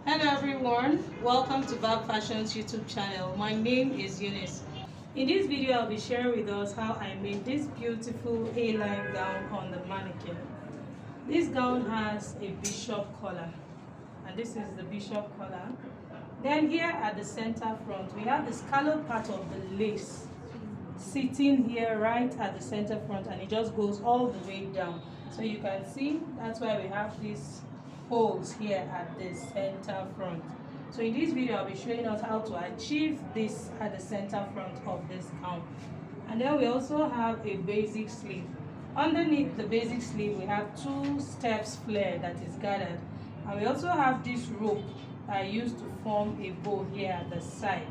Hello everyone, welcome to Bab Fashions YouTube channel. My name is Eunice. In this video, I'll be sharing with us how I made this beautiful A-line gown on the mannequin. This gown has a bishop collar, and this is the bishop collar. Then here at the center front, we have the scallop part of the lace sitting here right at the center front, and it just goes all the way down. So you can see that's why we have these holes here at the center front. So in this video, I'll be showing us how to achieve this at the center front of this gown. And then we also have a basic sleeve. Underneath the basic sleeve, we have 2 steps flare that is gathered. And we also have this rope I used to form a bow here at the side.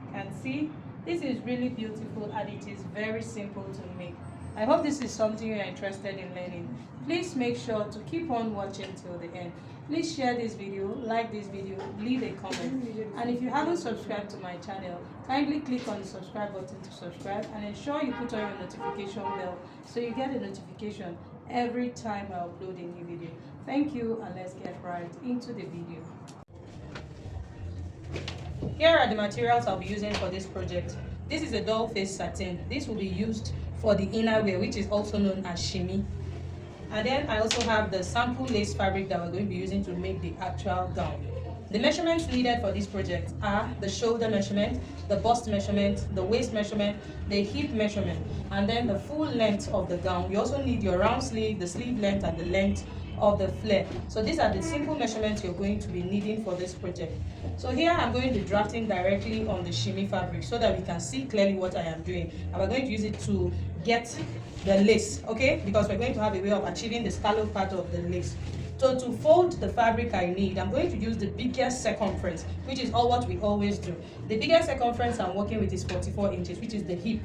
You can see this is really beautiful and it is very simple to make. I hope this is something you are interested in learning. Please make sure to keep on watching till the end. Please share this video, like this video, leave a comment. And if you haven't subscribed to my channel, kindly click on the subscribe button to subscribe and ensure you put on your notification bell so you get a notification every time I upload a new video. Thank you, and let's get right into the video. Here are the materials I'll be using for this project. This is a doll face satin. This will be used for the inner wear, which is also known as shimmy. And then I also have the sample lace fabric that we're going to be using to make the actual gown. The measurements needed for this project are the shoulder measurement, the bust measurement, the waist measurement, the hip measurement, and then the full length of the gown. You also need your round sleeve, the sleeve length, and the length of the flare. So these are the simple measurements you're going to be needing for this project. So here I'm going to be drafting directly on the shimmy fabric so that we can see clearly what I am doing. And we're going to use it to get the lace, okay? Because we're going to have a way of achieving the scallop part of the lace. So to fold the fabric I need, I'm going to use the biggest circumference, which is all what we always do. The biggest circumference I'm working with is 44 inches, which is the hip.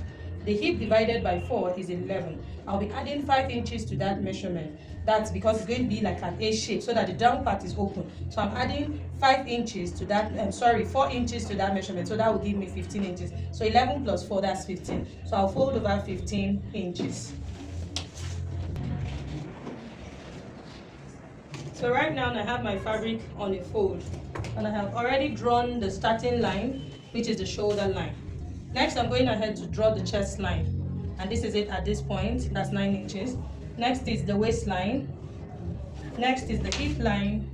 The hip divided by 4 is 11. I'll be adding 5 inches to that measurement. That's because it's going to be like an A shape so that the down part is open. So I'm adding 5 inches to that, 4 inches to that measurement. So that will give me 15 inches. So 11 plus 4, that's 15. So I'll fold over 15 inches. So right now I have my fabric on a fold. And I have already drawn the starting line, which is the shoulder line. Next, I'm going ahead to draw the chest line. And this is it at this point, that's 9 inches. Next is the waistline. Next is the hip line.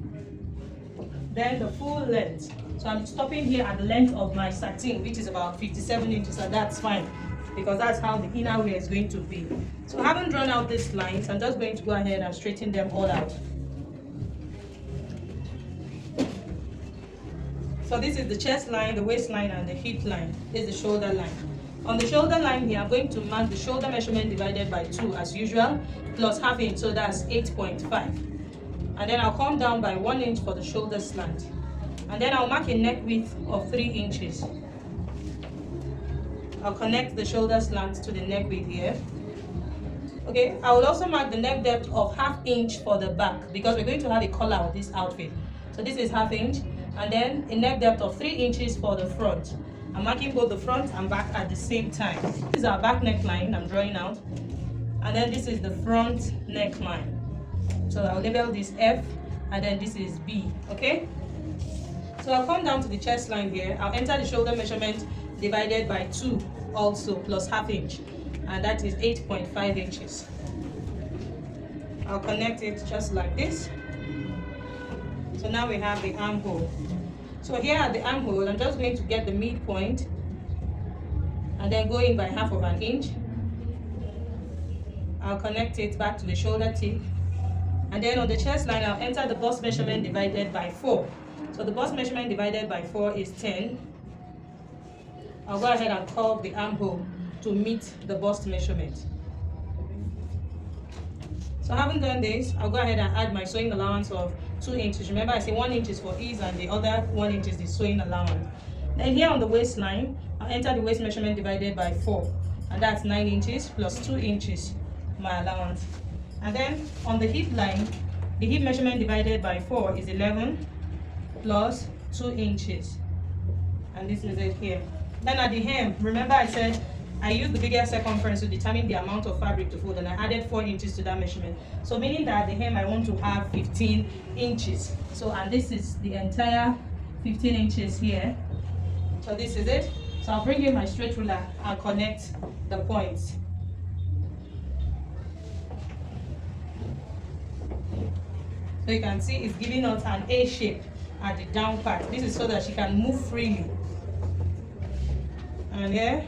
Then the full length. So I'm stopping here at the length of my satin, which is about 57 inches, and that's fine because that's how the inner wear is going to be. So having drawn out these lines, I'm just going to go ahead and straighten them all out. So this is the chest line, the waistline, and the hip line. This is the shoulder line. On the shoulder line here, I'm going to mark the shoulder measurement divided by 2 as usual, plus half inch, so that's 8.5. And then I'll come down by 1 inch for the shoulder slant. And then I'll mark a neck width of 3 inches. I'll connect the shoulder slant to the neck width here. Okay, I will also mark the neck depth of half inch for the back because we're going to have a collar of this outfit. So this is half inch. And then a neck depth of 3 inches for the front. I'm marking both the front and back at the same time. This is our back neckline I'm drawing out. And then this is the front neckline. So I'll label this F and then this is B, okay? So I'll come down to the chest line here. I'll enter the shoulder measurement divided by 2 also plus half inch. And that is 8.5 inches. I'll connect it just like this. So now we have the armhole. So here at the armhole, I'm just going to get the midpoint and then go in by half of an inch. I'll connect it back to the shoulder tip. And then on the chest line, I'll enter the bust measurement divided by 4. So the bust measurement divided by 4 is 10. I'll go ahead and curve the armhole to meet the bust measurement. So having done this, I'll go ahead and add my sewing allowance of 2 inches. Remember, I say 1 inch is for ease and the other 1 inch is the sewing allowance. Then here on the waistline, I'll enter the waist measurement divided by 4. And that's 9 inches plus 2 inches, my allowance. And then on the hip line, the hip measurement divided by 4 is 11 plus 2 inches. And this is it here. Then at the hem, remember I said I used the biggest circumference to determine the amount of fabric to fold, and I added 4 inches to that measurement. So meaning that the hem I want to have 15 inches. So, and this is the entire 15 inches here. So this is it. So I'll bring in my straight ruler and connect the points. So you can see it's giving us an A shape at the down part. This is so that she can move freely. And here,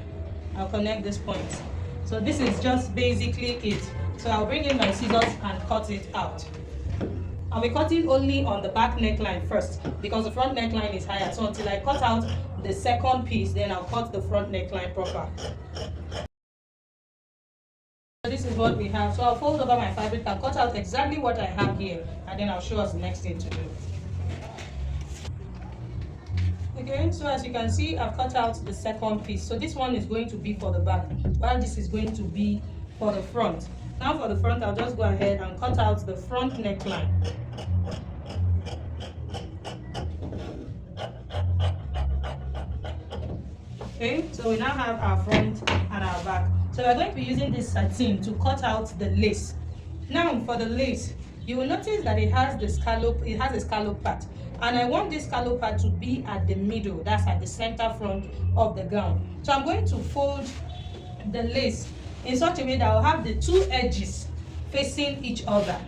I'll connect this point. So this is just basically it. So I'll bring in my scissors and cut it out. I'll be cutting only on the back neckline first because the front neckline is higher. So until I cut out the second piece, then I'll cut the front neckline proper. So this is what we have. So I'll fold over my fabric and cut out exactly what I have here, and then I'll show us the next thing to do. Okay, so as you can see, I've cut out the second piece. So this one is going to be for the back, while this is going to be for the front. Now for the front, I'll just go ahead and cut out the front neckline. Okay, so we now have our front and our back. So we're going to be using this satin to cut out the lace. Now for the lace, you will notice that it has a scallop part. And I want this scallop part to be at the middle, that's at the center front of the gown. So I'm going to fold the lace in such a way that I'll have the two edges facing each other.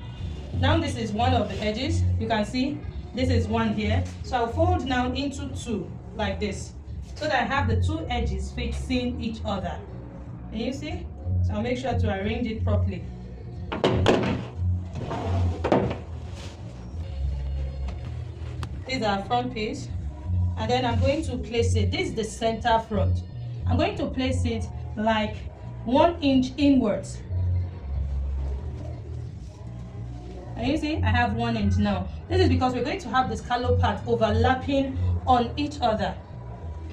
Now this is one of the edges. You can see this is one here. So I'll fold now into two like this, so that I have the two edges facing each other. Can you see? So I'll make sure to arrange it properly. This is our front piece, and then I'm going to place it. This is the center front. I'm going to place it like 1 inch inwards. And you see, I have 1 inch now. This is because we're going to have the scallop part overlapping on each other.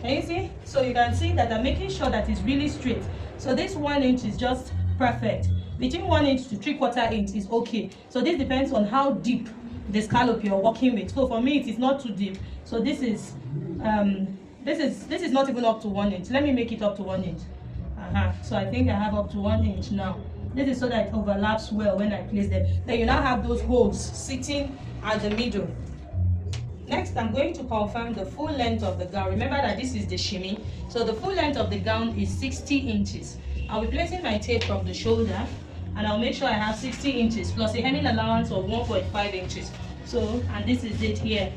Can you see? So you can see that I'm making sure that it's really straight. So this 1 inch is just perfect. Between 1 inch to 3/4 inch is okay. So this depends on how deep the scallop you're working with. So for me, it is not too deep. So this is not even up to 1 inch. Let me make it up to 1 inch. So I think I have up to 1 inch now. This is so that it overlaps well when I place them. Then you now have those holes sitting at the middle. Next, I'm going to confirm the full length of the gown. Remember that this is the shimmy. So the full length of the gown is 60 inches. I'll be placing my tape from the shoulder, and I'll make sure I have 60 inches plus a hemming allowance of 1.5 inches. So, and this is it here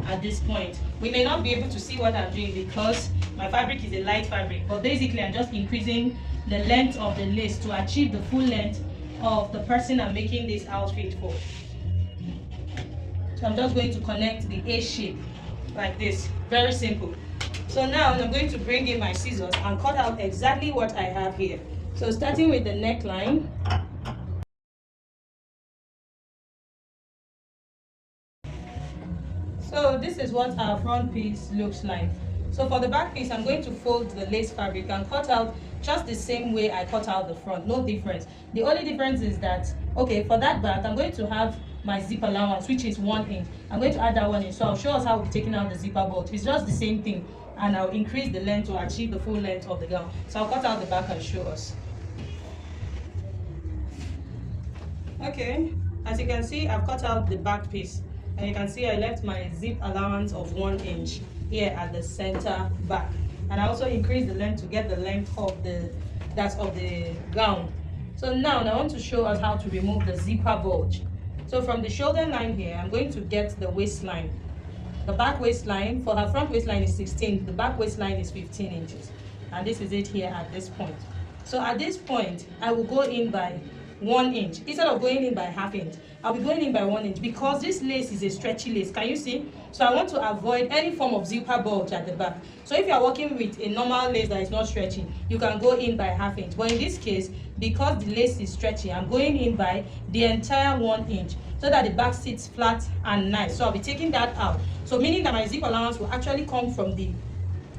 at this point. We may not be able to see what I'm doing because my fabric is a light fabric, but basically I'm just increasing the length of the lace to achieve the full length of the person I'm making this outfit for. So I'm just going to connect the A shape like this. Very simple. So now I'm going to bring in my scissors and cut out exactly what I have here. So starting with the neckline. So this is what our front piece looks like. So for the back piece, I'm going to fold the lace fabric and cut out just the same way I cut out the front. No difference. The only difference is that, okay, for that back, I'm going to have my zip allowance, which is 1 inch. I'm going to add that 1 inch. So I'll show us how we're taking out the zipper bolt. It's just the same thing. And I'll increase the length to achieve the full length of the gown. So I'll cut out the back and show us. Okay, as you can see, I've cut out the back piece. And you can see I left my zip allowance of 1 inch here at the center back. And I also increased the length to get the length of the gown. So now I want to show us how to remove the zipper bulge. So from the shoulder line here, I'm going to get the waistline. The back waistline, for her front waistline is 16, the back waistline is 15 inches. And this is it here at this point. So at this point, I will go in by 1 inch. Instead of going in by ½ inch, I'll be going in by 1 inch because this lace is a stretchy lace. Can you see? So I want to avoid any form of zipper bulge at the back. So if you are working with a normal lace that is not stretchy, you can go in by ½ inch. But in this case, because the lace is stretchy, I'm going in by the entire 1 inch so that the back sits flat and nice. So I'll be taking that out. So meaning that my zip allowance will actually come from the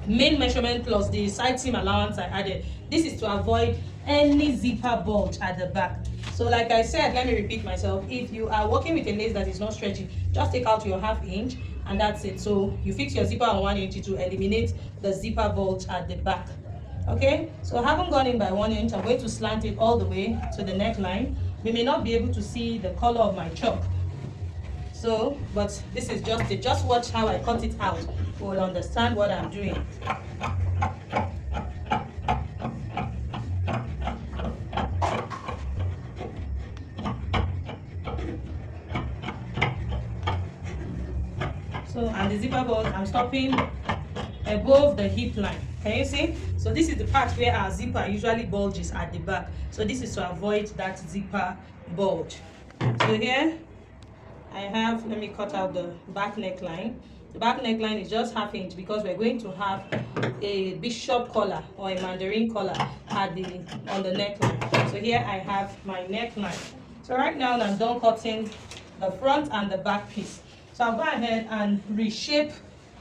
main measurement plus the side seam allowance I added. This is to avoid any zipper bulge at the back. So like I said, let me repeat myself. If you are working with a lace that is not stretchy, just take out your ½ inch and that's it. So you fix your zipper on 1 inch to eliminate the zipper bulge at the back. Okay, so I haven't gone in by 1 inch. I'm going to slant it all the way to the neckline. We may not be able to see the color of my chalk, so but this is just it. Just watch how I cut it out. You will understand what I'm doing. So, and the zipper bolt, I'm stopping above the hip line. Can you see? So this is the part where our zipper usually bulges at the back. So this is to avoid that zipper bulge. So here I have, let me cut out the back neckline. The back neckline is just 1/2 inch because we're going to have a bishop collar or a mandarin collar at on the neckline. So here I have my neckline. So right now I'm done cutting the front and the back piece. So I'll go ahead and reshape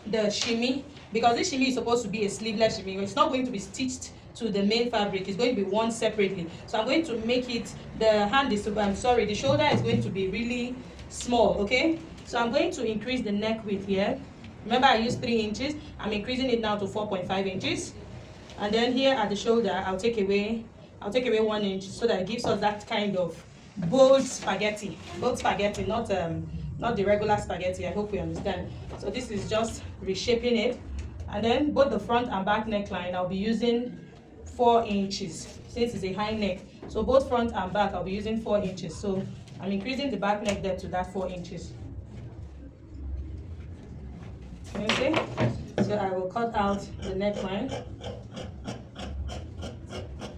the shimmy, because this shimmy is supposed to be a sleeveless shimmy. It's not going to be stitched to the main fabric. It's going to be worn separately. So I'm going to make it, the hand is, the shoulder is going to be really small, okay? So I'm going to increase the neck width here. Remember I used 3 inches. I'm increasing it now to 4.5 inches. And then here at the shoulder, I'll take away 1 inch so that it gives us that kind of bold spaghetti, not the regular spaghetti. I hope we understand. So this is just reshaping it. And then both the front and back neckline, I'll be using 4 inches since it's a high neck. So both front and back, I'll be using 4 inches. So I'm increasing the back neck depth to that 4 inches. Okay, so I will cut out the neckline.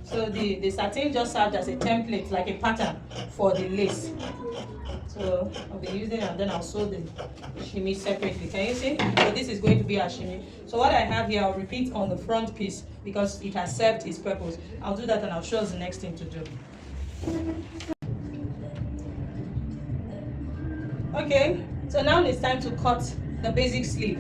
So the satin just served as a template, like a pattern for the lace. So I'll be using it and then I'll sew the shimmy separately. Can you see? So this is going to be a shimmy. So what I have here, I'll repeat on the front piece because it has served its purpose. I'll do that and I'll show us the next thing to do. Okay, so now it's time to cut the basic sleeve.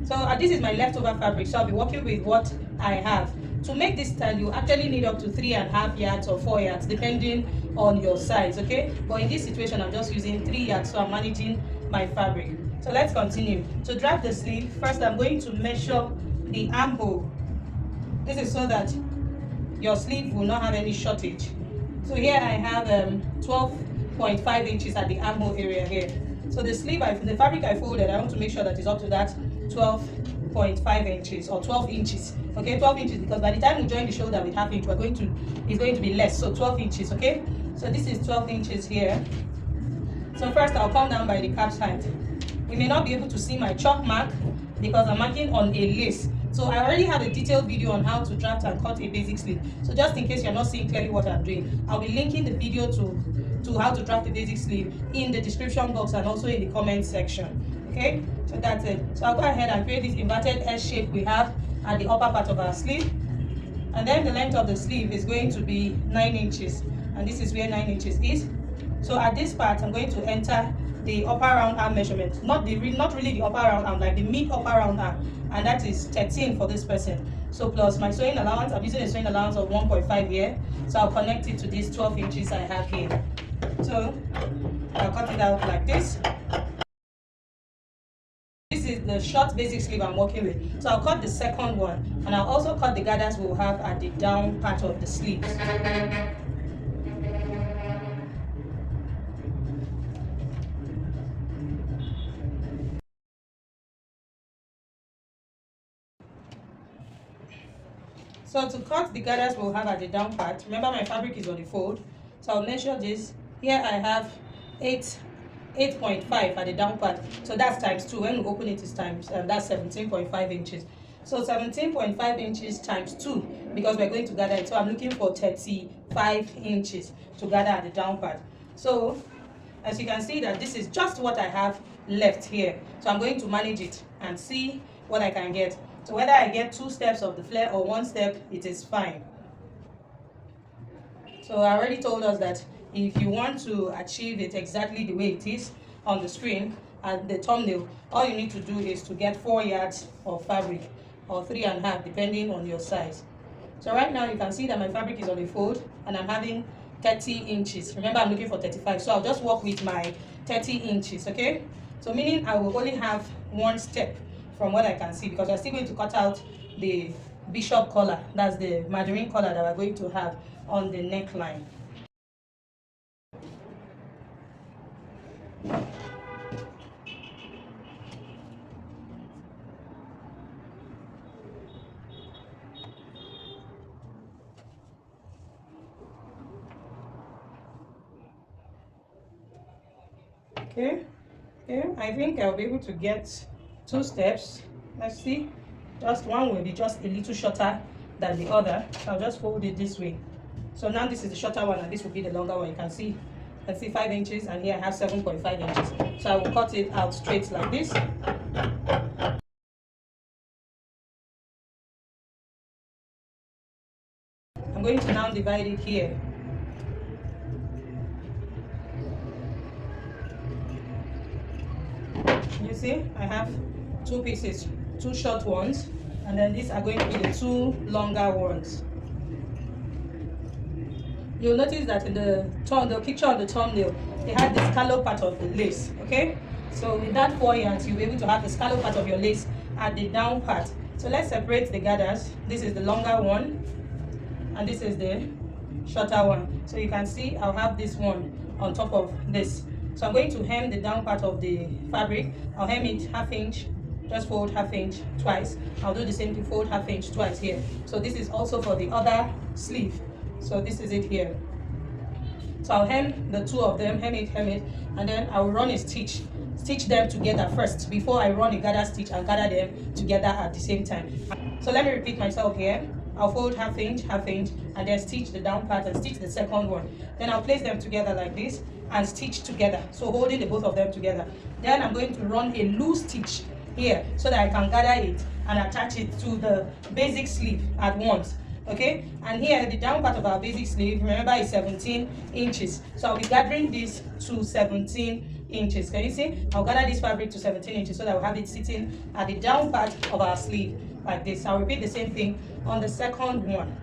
So this is my leftover fabric, so I'll be working with what I have. To make this style, you actually need up to 3.5 yards or 4 yards, depending on your size, okay? But in this situation, I'm just using 3 yards, so I'm managing my fabric. So let's continue. To drape the sleeve, first I'm going to measure the armhole. This is so that your sleeve will not have any shortage. So here I have 12.5 inches at the armhole area here. So the sleeve, the fabric I folded, I want to make sure that it's up to that 12.5 inches or 12 inches. Okay, 12 inches, because by the time we join the shoulder with 1/2 inch, it's going to be less. So 12 inches, okay? So this is 12 inches here. So first I'll come down by the calf's height. We may not be able to see my chalk mark because I'm marking on a lace. So I already have a detailed video on how to draft and cut a basic sleeve. So just in case you're not seeing clearly what I'm doing, I'll be linking the video to how to draft a basic sleeve in the description box and also in the comment section. Okay, so that's it. So I'll go ahead and create this inverted S shape we have at the upper part of our sleeve. And then the length of the sleeve is going to be 9 inches. And this is where 9 inches is. So at this part, I'm going to enter the upper round arm measurement. Not really the upper round arm, like the mid upper round arm. And that is 13 for this person. So plus my sewing allowance, I'm using a sewing allowance of 1.5 here. So I'll connect it to these 12 inches I have here. So I'll cut it out like this. This is the short basic sleeve I'm working with. So I'll cut the second one, and I'll also cut the gathers we'll have at the down part of the sleeves. So to cut the gathers we'll have at the down part, remember my fabric is on the fold. So I'll measure this. Here I have 8.5 at the down part. So that's times 2. When we open it, it's times, that's 17.5 inches. So 17.5 inches times 2, because we're going to gather it. So I'm looking for 35 inches to gather at the down part. So as you can see that this is just what I have left here. So I'm going to manage it and see what I can get. So whether I get 2 steps of the flare or 1 step, it is fine. So I already told us that if you want to achieve it exactly the way it is on the screen and the thumbnail, all you need to do is to get 4 yards of fabric or 3.5 depending on your size. So right now you can see that my fabric is on a fold and I'm having 30 inches. Remember, I'm looking for 35, so I'll just work with my 30 inches, okay? So meaning I will only have 1 step from what I can see, because I'm still going to cut out the bishop collar. That's the margarine collar that we're going to have on the neckline. Okay, I think I'll be able to get 2 steps. Let's see. Just one will be just a little shorter than the other. I'll just fold it this way. So now this is the shorter one and this will be the longer one. You can see 5 inches, and here I have 7.5 inches. So I will cut it out straight like this. I'm going to now divide it here. You see, I have 2 pieces, 2 short ones, and then these are going to be the 2 longer ones. You'll notice that in the picture on the thumbnail, they had the scallop part of the lace. Okay, so with that 4 yards, you'll be able to have the scallop part of your lace at the down part. So let's separate the gathers. This is the longer one, and this is the shorter one. So you can see I'll have this one on top of this. So I'm going to hem the down part of the fabric. I'll hem it 1/2 inch, just fold 1/2 inch twice. I'll do the same thing, fold 1/2 inch twice here. So this is also for the other sleeve. So this is it here. So I'll hem the 2 of them, hem it, and then I'll run a stitch them together first before I run a gather stitch and gather them together at the same time. So let me repeat myself here. I'll fold 1/2 inch, and then stitch the down part and stitch the second one. Then I'll place them together like this and stitch together, so holding the both of them together. Then I'm going to run a loose stitch here so that I can gather it and attach it to the basic sleeve at once. Okay, and here the down part of our basic sleeve, remember, is 17 inches. So I'll be gathering this to 17 inches. Can you see? I'll gather this fabric to 17 inches so that we'll have it sitting at the down part of our sleeve like this. I'll repeat the same thing on the second one.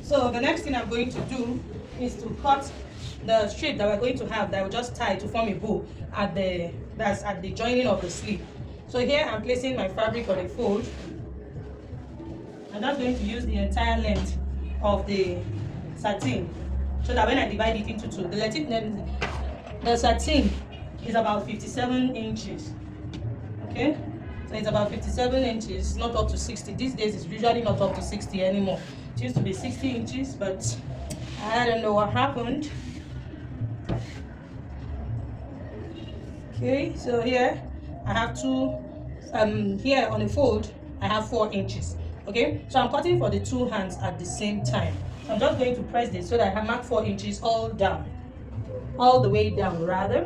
So the next thing I'm going to do is to cut the strip that we're going to have, that will just tie to form a bow that's at the joining of the sleeve. So here I'm placing my fabric on a fold. I'm just going to use the entire length of the satin, so that when I divide it into 2, the satin is about 57 inches. Okay, so it's about 57 inches, not up to 60. These days it's usually not up to 60 anymore. It used to be 60 inches, but I don't know what happened. Okay, so here I have 2, here on the fold I have 4 inches. Okay, so I'm cutting for the 2 hands at the same time. So I'm just going to press this so that I have marked 4 inches all the way down rather.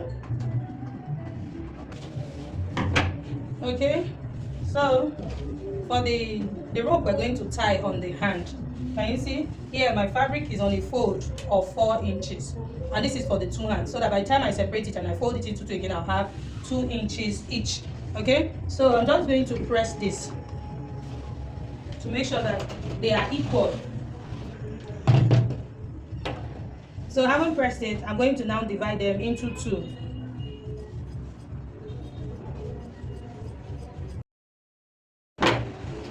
Okay, so for the rope we're going to tie on the hand. Can you see? Here my fabric is on a fold of 4 inches, and this is for the 2 hands, so that by the time I separate it and I fold it into 2 again, I'll have 2 inches each. Okay, so I'm just going to press this to make sure that they are equal. So having pressed it, I'm going to now divide them into 2.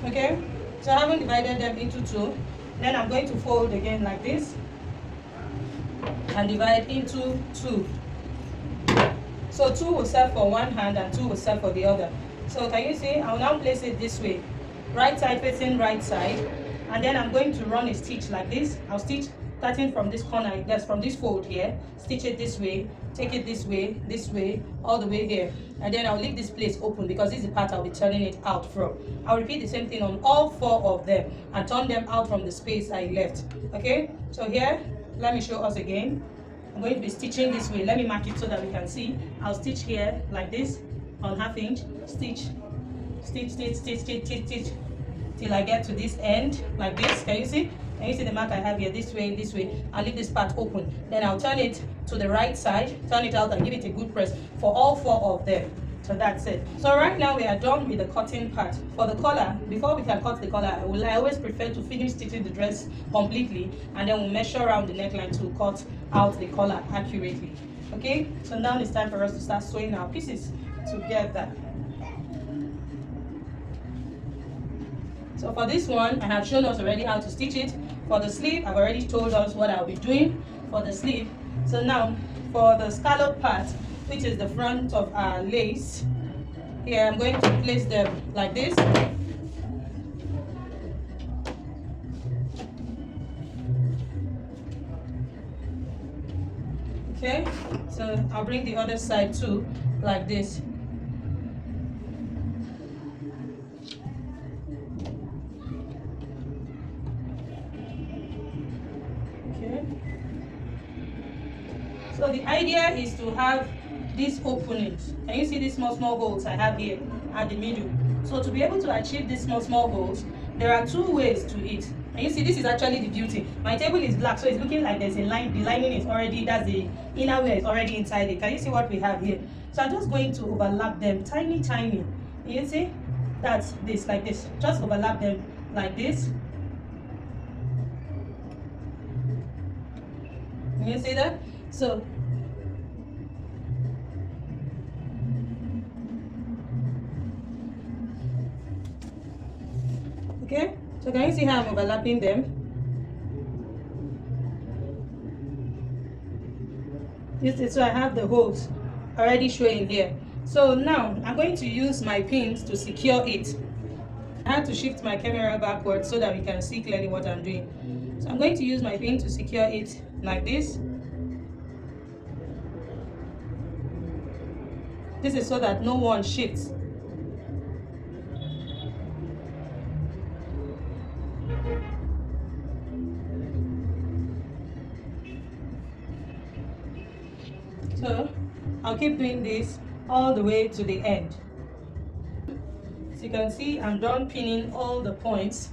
Okay, so having divided them into 2, then I'm going to fold again like this and divide into 2. So 2 will serve for one hand and 2 will serve for the other. So can you see? I'll now place it this way, right side facing right side, and then I'm going to run a stitch like this. I'll stitch starting from this corner, that's from this fold here, stitch it this way, take it this way, all the way here, and then I'll leave this place open because this is the part I'll be turning it out from. I'll repeat the same thing on all 4 of them and turn them out from the space I left. Okay, so here, let me show us again. I'm going to be stitching this way. Let me mark it so that we can see. I'll stitch here like this on 1/2 inch, stitch, till I get to this end like this. Can you see? Can you see the mark I have here? This way. I'll leave this part open. Then I'll turn it to the right side, turn it out and give it a good press for all 4 of them. So that's it. So right now we are done with the cutting part. For the collar, before we can cut the collar, I always prefer to finish stitching the dress completely, and then we'll measure around the neckline to cut out the collar accurately. Okay, so now it's time for us to start sewing our pieces together. So for this one, I have shown us already how to stitch it. For the sleeve, I've already told us what I'll be doing for the sleeve. So now for the scallop part, which is the front of our lace, here I'm going to place them like this. Okay, so I'll bring the other side too, like this. Okay. So the idea is to have these openings. Can you see these small holes I have here at the middle? So to be able to achieve these small holes, there are two ways to it. And you see, this is actually the beauty. My table is black, so it's looking like there's a line. The lining is already, that's the inner wear is already inside it. Can you see what we have here? So I'm just going to overlap them tiny. You see? That's this, like this. Just overlap them like this. You see that? So okay, so can you see how I'm overlapping them? You see, so I have the holes already showing here. So now I'm going to use my pins to secure it. I had to shift my camera backwards so that we can see clearly what I'm doing. So I'm going to use my pin to secure it like this. This is so that no one shifts. So I'll keep doing this all the way to the end. So you can see I'm done pinning all the points,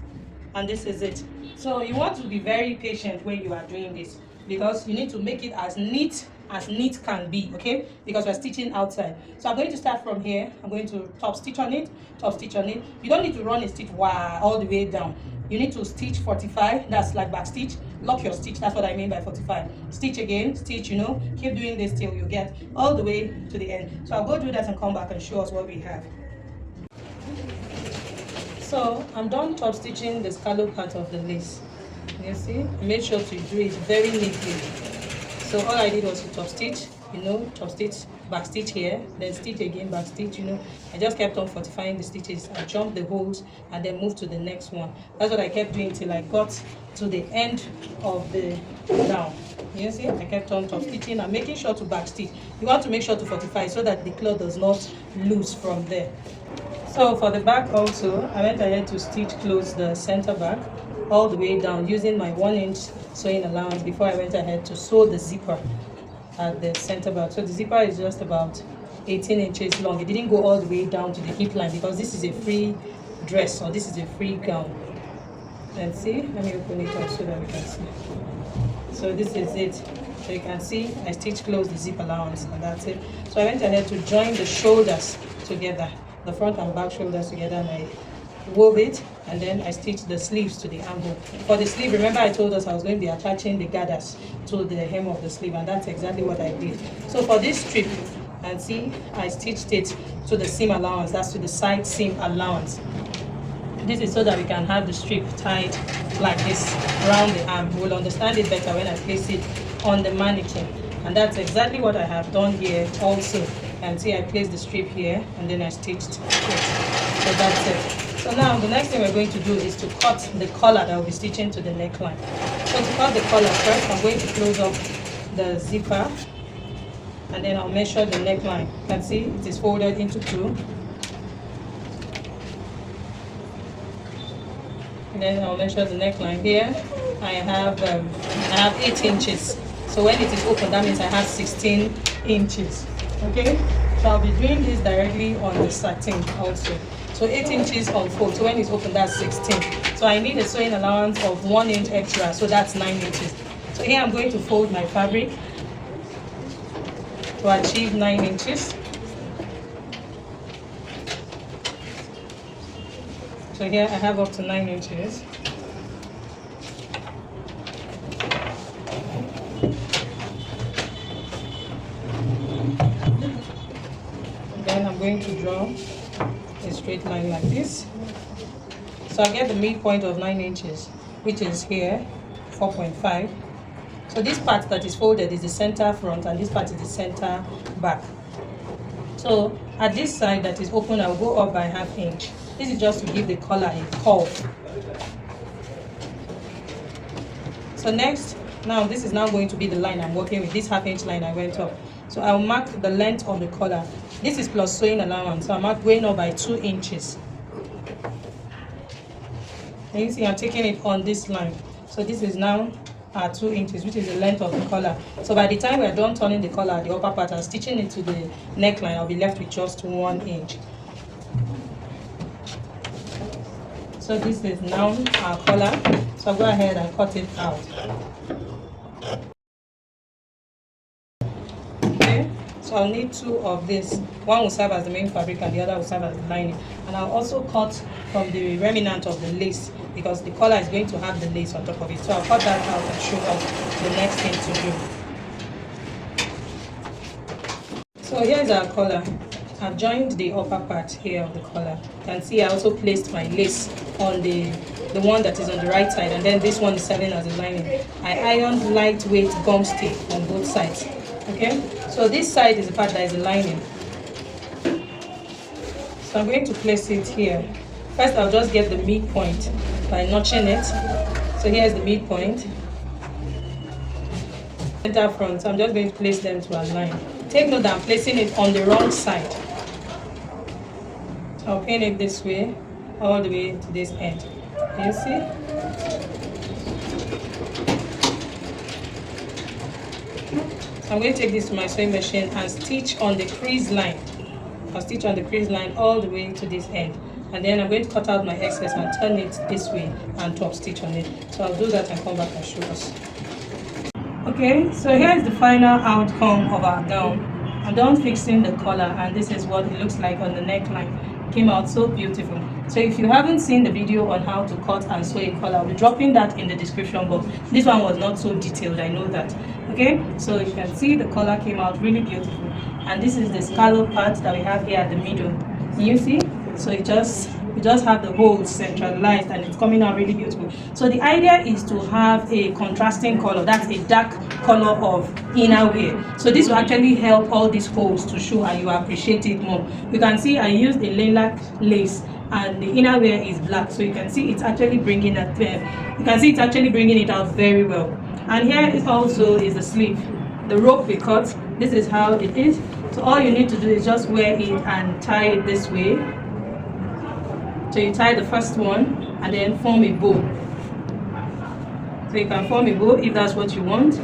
and this is it. So you want to be very patient when you are doing this, because you need to make it as neat can be, okay? Because we're stitching outside. So I'm going to start from here. I'm going to top stitch on it. You don't need to run a stitch all the way down. You need to stitch 45, that's like back stitch. Lock your stitch, that's what I mean by 45. Stitch again, stitch, you know, keep doing this till you get all the way to the end. So I'll go do that and come back and show us what we have. So I'm done top stitching the scallop part of the lace. You see, I made sure to do it very neatly. So all I did was to top stitch, you know, top stitch, back stitch here, then stitch again, back stitch, you know. I just kept on fortifying the stitches. I jumped the holes and then moved to the next one. That's what I kept doing till I got to the end of the gown. You see, I kept on top stitching and making sure to back stitch. You want to make sure to fortify so that the cloth does not loose from there. So for the back also, I went ahead to stitch close the center back all the way down using my 1-inch sewing allowance before I went ahead to sew the zipper at the center back. So the zipper is just about 18 inches long. It didn't go all the way down to the hip line because this is a free dress, or this is a free gown. Let's see, let me open it up so that we can see. So this is it. So you can see I stitched close the zip allowance, and that's it. So I went ahead to join the shoulders together, the front and back shoulders together, and I wove it, and then I stitched the sleeves to the armhole. For the sleeve, remember I told us I was going to be attaching the gathers to the hem of the sleeve, and that's exactly what I did. So for this strip, and see, I stitched it to the seam allowance, that's to the side seam allowance. This is so that we can have the strip tied like this around the arm. We'll understand it better when I place it on the mannequin. And that's exactly what I have done here also. And see, I placed the strip here and then I stitched it. So that's it. So now the next thing we're going to do is to cut the collar that I'll be stitching to the neckline. So to cut the collar first, I'm going to close up the zipper, and then I'll measure the neckline. You can see it is folded into two. And then I'll measure the neckline here. I have 8 inches. So when it is open, that means I have 16 inches. Okay? So I'll be doing this directly on the satin also. So 8 inches on fold. So when it's open, that's 16. So I need a sewing allowance of 1 inch extra. So that's 9 inches. So here I'm going to fold my fabric to achieve 9 inches. So here I have up to 9 inches. Then I'm going to draw a straight line like this. So I get the midpoint of 9 inches, which is here, 4.5. So this part that is folded is the center front, and this part is the center back. So at this side that is open, I'll go up by ½ inch. This is just to give the collar a curve. So next, now this is now going to be the line I'm working with, this ½ inch line I went up. So I'll mark the length of the collar. This is plus sewing allowance, so I'm going up by 2 inches. And you see I'm taking it on this line. So this is now 2 inches, which is the length of the collar. So by the time we're done turning the collar, the upper part, and stitching it to the neckline, I'll be left with just 1 inch. So this is now our collar. So I'll go ahead and cut it out. Okay, so I'll need 2 of this. One will serve as the main fabric and the other will serve as the lining. And I'll also cut from the remnant of the lace, because the collar is going to have the lace on top of it. So I'll cut that out and show us the next thing to do. So here's our collar. I've joined the upper part here of the collar. You can see I also placed my lace on the one that is on the right side, and then this one is serving as a lining. I ironed lightweight gum stick on both sides. Okay, so this side is the part that is the lining. So I'm going to place it here. First, I'll just get the midpoint by notching it. So here's the midpoint. Center front. So I'm just going to place them to align. Take note that I'm placing it on the wrong side. So I'll pin it this way, all the way to this end. You see? So I'm going to take this to my sewing machine and stitch on the crease line. I'll stitch on the crease line all the way to this end. And then I'm going to cut out my excess and turn it this way and top stitch on it. So I'll do that and come back and show us. Okay, so here's the final outcome of our gown. I'm done fixing the collar, and this is what it looks like on the neckline. It came out so beautiful. So if you haven't seen the video on how to cut and sew a collar, I'll be dropping that in the description box. This one was not so detailed, I know that. Okay, so you can see the collar came out really beautiful. And this is the scallop part that we have here at the middle. You see? So you just have the holes centralized, and it's coming out really beautiful. So the idea is to have a contrasting color, that's a dark color of inner wear. So this will actually help all these holes to show, and you appreciate it more. You can see I used a lilac lace, and the inner wear is black, so you can see it's actually bringing it out very well. And here is also is the sleeve, the rope we cut. This is how it is. So all you need to do is just wear it and tie it this way. So you tie the first one and then form a bow. So you can form a bow if that's what you want,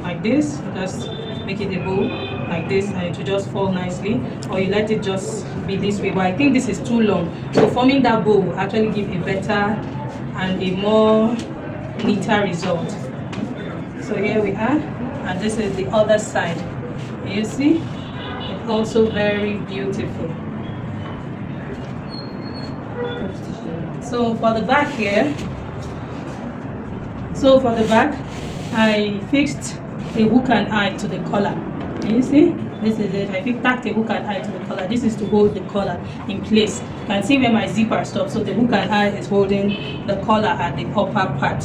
like this. Just make it a bow like this, and it will just fall nicely. Or you let it just be this way, but I think this is too long. So forming that bow will actually give a better and a more neater result. So here we are, and this is the other side. You see, it's also very beautiful. So for the back here, I fixed a hook and eye to the collar. You see, this is it. I tacked a hook and eye to the collar. This is to hold the collar in place. You can see where my zipper stops. So the hook and eye is holding the collar at the upper part.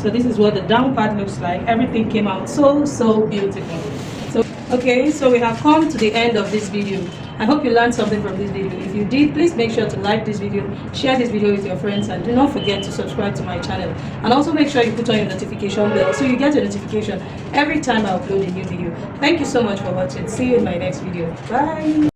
So this is what the down part looks like. Everything came out so beautiful. Okay, so we have come to the end of this video. I hope you learned something from this video. If you did, please make sure to like this video, share this video with your friends, and do not forget to subscribe to my channel. And also make sure you put on your notification bell so you get a notification every time I upload a new video. Thank you so much for watching. See you in my next video. Bye.